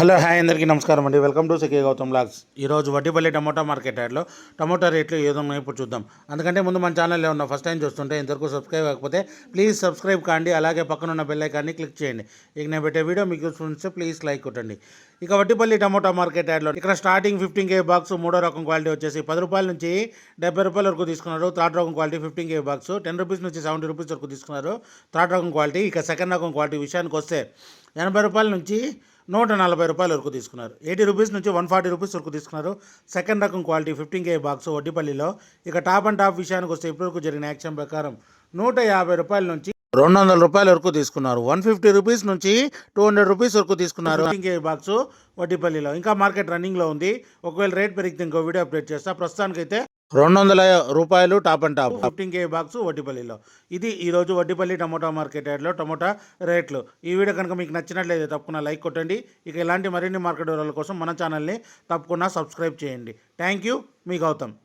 Hello hi అందరికీ నమస్కారం అండి. Welcome to CK Gautam blogs. ఈరోజు వడ్డీపల్లి టమోటా మార్కెట్ యార్డ్లో టమోటా రేట్లు ఏదో ఇప్పుడు చూద్దాం. అందుకంటే ముందు మన ఛానల్లో ఉన్న ఫస్ట్ టైం చూస్తుంటే ఇంతవరకు సబ్స్క్రైబ్ కాకపోతే ప్లీజ్ సబ్స్క్రైబ్ కాండి, అలాగే పక్కన ఉన్న బెల్ ఐకాన్ని క్లిక్ చేయండి. ఇక నేను పెట్టే వీడియో మీకు చూస్తే ప్లీజ్ లైక్ కొట్టండి. ఇక వడ్డీపల్లి టమోటా మార్కెట్ యార్డ్లో ఇక్కడ స్టార్టింగ్ 15 బాక్స్ మూడో రకం క్వాలిటీ వచ్చేసి 10 రూపాయల నుంచి 70 రూపాయల వరకు తీసుకున్నారు. థర్డ్ రకం క్వాలిటీ 15 బాక్స్ 10 రూపీస్ నుంచి 70 రూపీస్ వరకు తీసుకున్నారు థర్డ్ రకం క్వాలిటీ. ఇక సెకండ్ రకం క్వాలిటీ విషయానికి వస్తే 80 రూపాయల నుంచి 140 రూపాయల వరకు తీసుకున్నారు. 80 రూపీస్ నుంచి 140 రూపీస్ వరకు తీసుకున్నారు సెకండ్ రకం క్వాలిటీ 15 బాక్స్ వడ్డీపల్లిలో. ఇక టాప్ అండ్ టాప్ విషయానికి వస్తే ఇప్పటివరకు జరిగిన యాక్షన్ ప్రకారం 150 రూపాయల నుంచి 200 రూపాయల వరకు తీసుకున్నారు. 150 రూపీస్ నుంచి 200 రూపీస్ వరకు తీసుకున్నారు 15 బాక్స్ వడ్డీపల్లిలో. ఇంకా మార్కెట్ రన్నింగ్లో ఉంది. ఒకవేళ రేట్ పెరిగితే ఇంకో వీడియో అప్డేట్ చేస్తా. ప్రస్తుతానికైతే 200 రూపాయలు టాప్ అండ్ టాప్ 15 బాక్స్ వడ్డీపల్లిలో. ఇది ఈరోజు వడ్డీపల్లి టమోటా మార్కెట్ యార్డ్లో టమోటా రేట్లు. ఈ వీడియో కనుక మీకు నచ్చినట్లయితే తప్పకుండా లైక్ కొట్టండి. ఇక ఇలాంటి మరిన్ని మార్కెట్ వివరాల కోసం మన ఛానల్ని తప్పకుండా సబ్స్క్రైబ్ చేయండి. థ్యాంక్ యూ, మీ గౌతమ్.